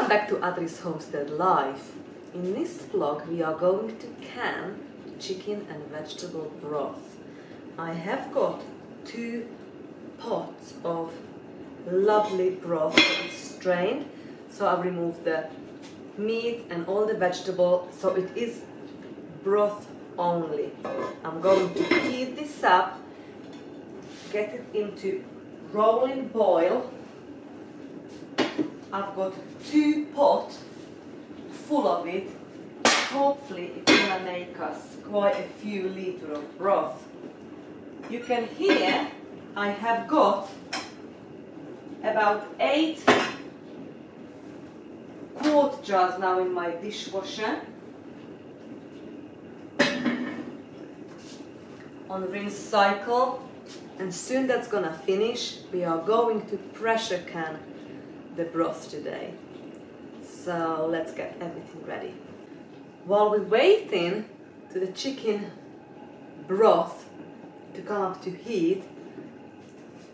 Welcome back to Adri's Homestead Life. In this vlog we are going to can chicken and vegetable broth. I have got 2 pots of lovely broth that is strained, so I've removed the meat and all the vegetable, so it is broth only. I'm going to heat this up, get it into rolling boil. I've got 2 pots full of it. Hopefully it's gonna make us quite a few liters of broth. You can hear I have got about 8 quart jars now in my dishwasher on rinse cycle, and soon that's gonna finish. We are going to pressure can the broth today, so let's get everything ready. While we're waiting to the chicken broth to come up to heat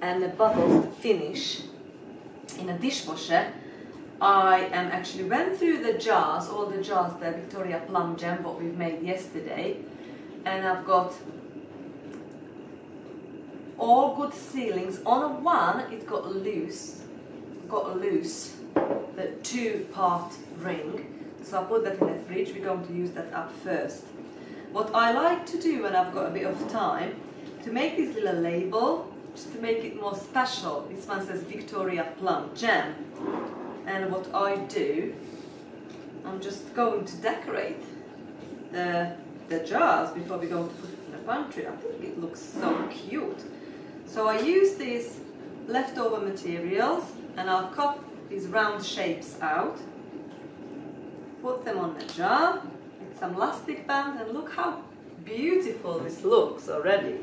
and the bubbles to finish in a dishwasher, I actually went through the jars, all the jars, the Victoria Plum Jam what we've made yesterday, and I've got all good sealings. On one it got loose the 2-part ring, so I put that in the fridge. We're going to use that up first. What I like to do when I've got a bit of time, to make this little label, just to make it more special. This one says Victoria Plum Jam, and what I do, I'm just going to decorate the jars before we go to put it in the pantry. I think it looks so cute. So I use these leftover materials and I'll cut these round shapes out, put them on the jar with some elastic band, and look how beautiful this looks already.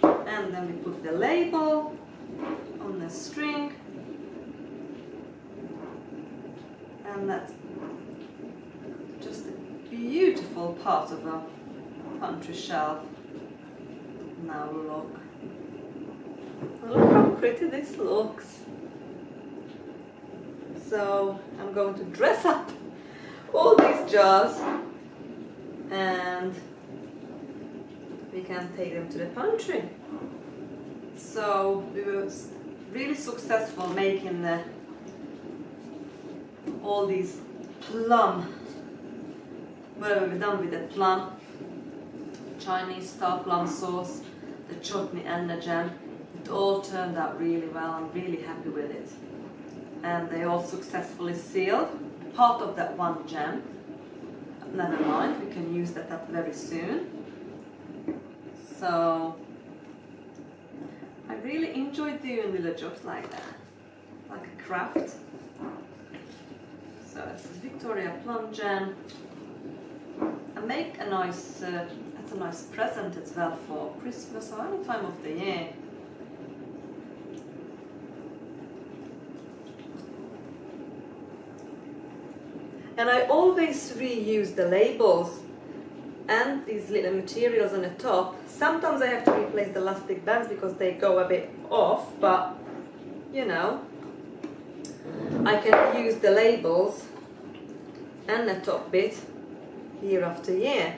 And then we put the label on the string, and that's just a beautiful part of our pantry shelf. Now look how pretty this looks. So I'm going to dress up all these jars and we can take them to the pantry. So we were really successful making all these plum, whatever we've done with the plum, Chinese style plum sauce, the chutney and the jam. It all turned out really well. I'm really happy with it. And they all successfully sealed. Part of that one jam, never mind, we can use that up very soon. So I really enjoy doing little jobs like that, like a craft. So it's Victoria Plum Jam. And make a nice, it's a nice present as well for Christmas or any time of the year. And I always reuse the labels and these little materials on the top. Sometimes I have to replace the elastic bands because they go a bit off, but you know, I can use the labels and the top bit year after year.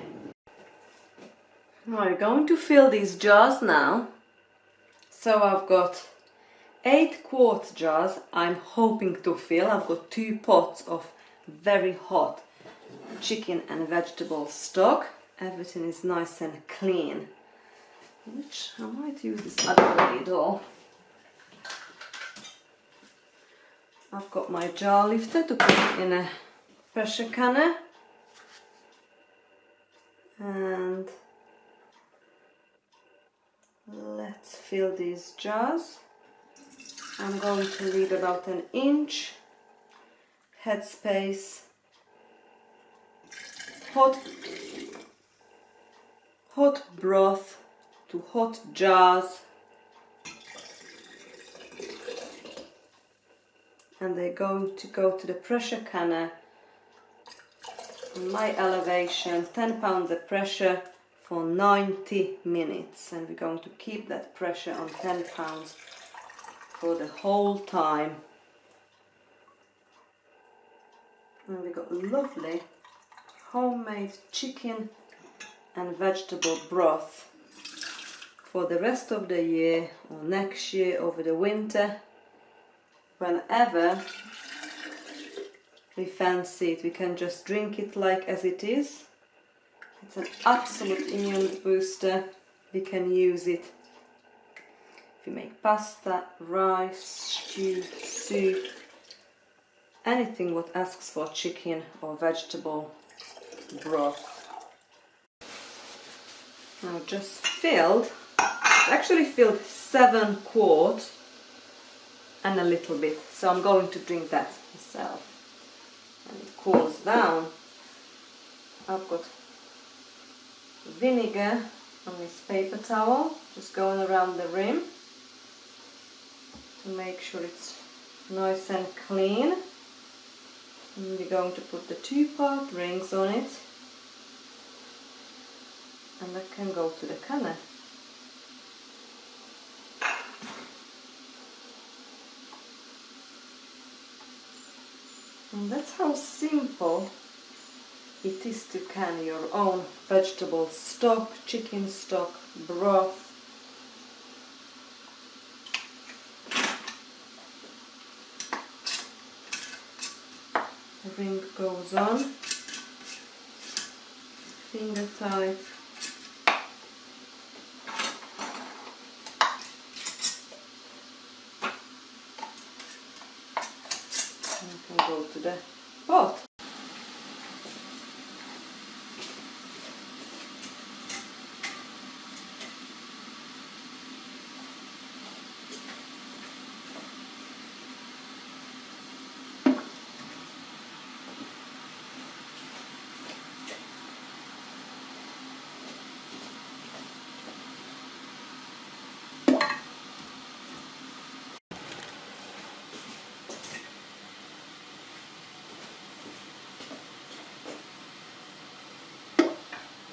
We're going to fill these jars now. So I've got 8 quart jars I'm hoping to fill. I've got 2 pots of very hot chicken and vegetable stock. Everything is nice and clean, which I might use this other ladle. I've got my jar lifter to put it in a pressure canner, and let's fill these jars. I'm going to leave about 1 inch headspace. Hot broth to hot jars, and they're going to go to the pressure canner on my elevation, 10 pound the pressure for 90 minutes, and we're going to keep that pressure on 10 pounds for the whole time. And we got lovely homemade chicken and vegetable broth for the rest of the year or next year over the winter. Whenever we fancy it, we can just drink it like as it is. It's an absolute immune booster. We can use it if you make pasta, rice, stew, soup, anything what asks for chicken or vegetable broth. Now just filled, actually filled 7 quarts and a little bit, so I'm going to drink that myself. And it cools down. I've got vinegar on this paper towel, just going around the rim to make sure it's nice and clean. And we're going to put the 2-part rings on it, and that can go to the canner. And that's how simple it is to can your own vegetable stock, chicken stock, broth. The ring goes on, finger tight. And you can go to the pot.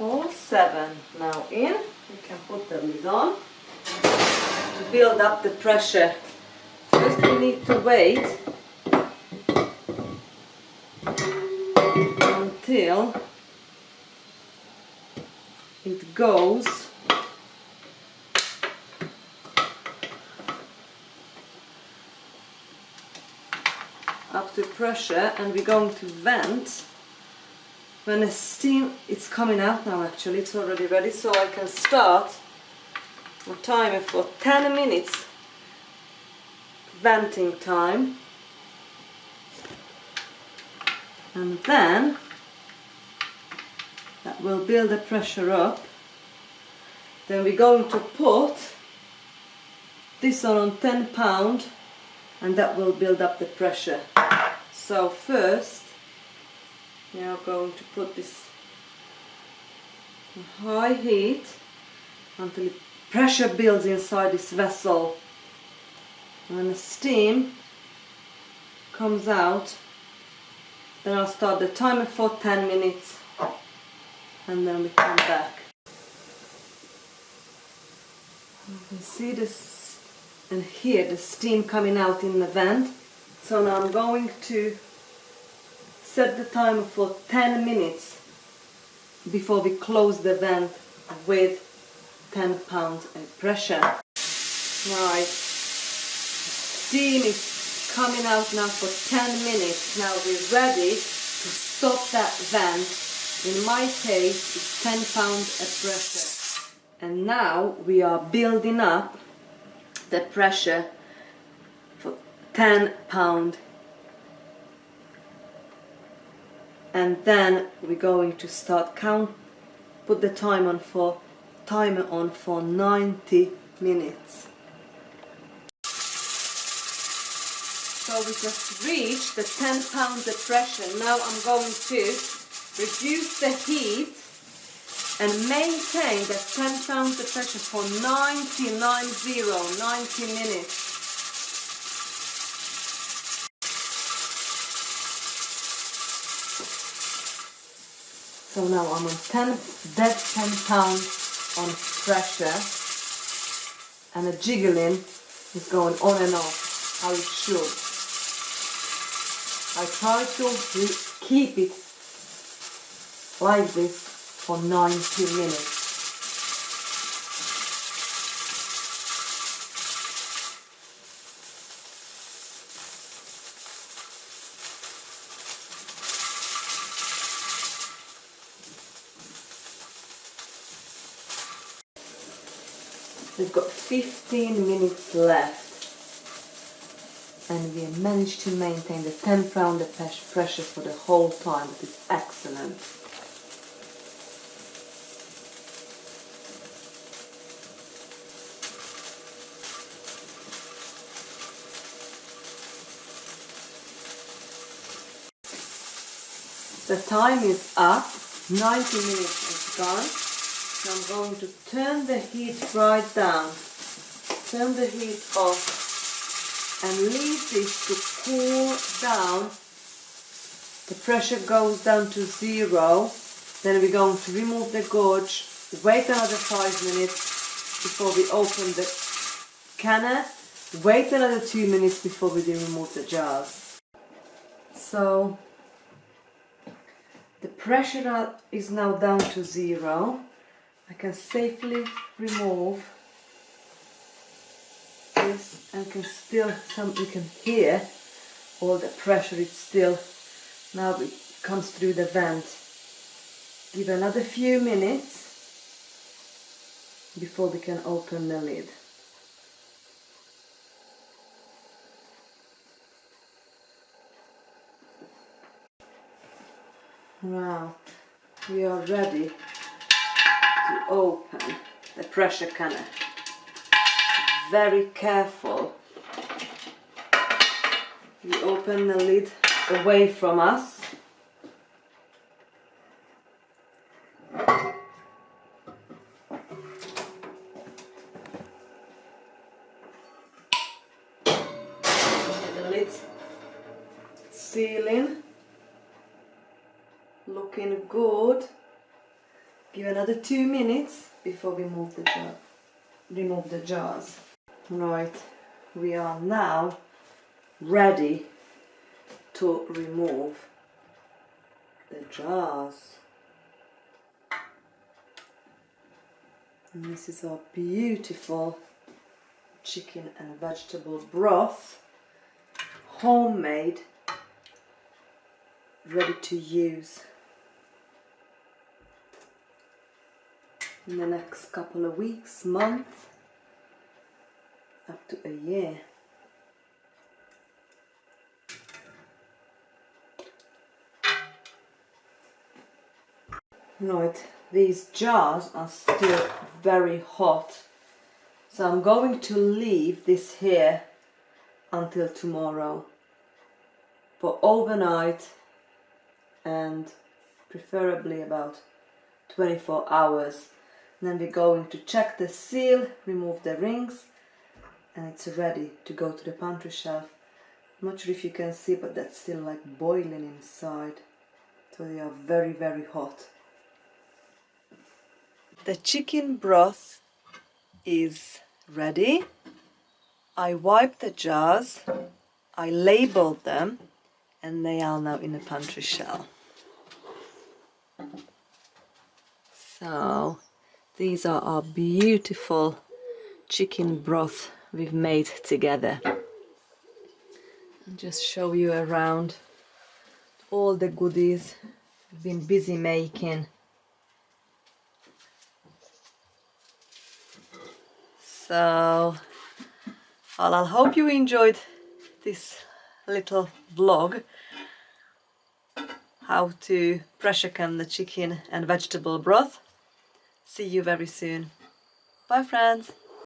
All 7 now in. We can put the lid on to build up the pressure. First we need to wait until it goes up to pressure, and we're going to vent. When the steam, it's coming out now actually, it's already ready, so I can start a timer for 10 minutes venting time. And then that will build the pressure up. Then we're going to put this on 10 pound, and that will build up the pressure. So first we are going to put this on high heat until the pressure builds inside this vessel. And when the steam comes out, then I'll start the timer for 10 minutes and then we come back. You can see this and hear the steam coming out in the vent. So now I'm going to set the timer for 10 minutes before we close the vent with 10 pounds of pressure. Right, steam is coming out now for 10 minutes. Now we're ready to stop that vent. In my case, it's 10 pounds of pressure. And now we are building up the pressure for 10 pounds. And then we're going to start put the timer on for 90 minutes. So we just reached the 10 pounds of pressure. Now I'm going to reduce the heat and maintain the 10 pounds of pressure for 90 minutes. So now I'm on dead 10 pounds on pressure, and the jiggling is going on and off how it should. I try to keep it like this for 90 minutes. We've got 15 minutes left and we have managed to maintain the 10 pounder pressure for the whole time. That is excellent. The time is up, 90 minutes is gone. So I'm going to turn the heat right down, turn the heat off and leave this to cool down. The pressure goes down to 0, then we're going to remove the gorge, wait another 5 minutes before we open the canner, wait another 2 minutes before we remove the jars. So the pressure is now down to 0. I can safely remove this and you can hear all the pressure. It's still, now it comes through the vent. Give another few minutes before we can open the lid. Now we are ready to open the pressure canner. Very careful. We open the lid away from us. The lid's sealing, looking good. Give another 2 minutes before we remove the jars. Right, we are now ready to remove the jars. And this is our beautiful chicken and vegetable broth, homemade, ready to use in the next couple of weeks, month, up to a year. Right, these jars are still very hot, so I'm going to leave this here until tomorrow for overnight and preferably about 24 hours. And then we're going to check the seal, remove the rings, and it's ready to go to the pantry shelf. I'm not sure if you can see, but that's still like boiling inside. So they are very, very hot. The chicken broth is ready. I wiped the jars, I labeled them, and they are now in the pantry shelf. So these are our beautiful chicken broth we've made together. I'll just show you around all the goodies we've been busy making. So I hope you enjoyed this little vlog, how to pressure can the chicken and vegetable broth. See you very soon. Bye friends!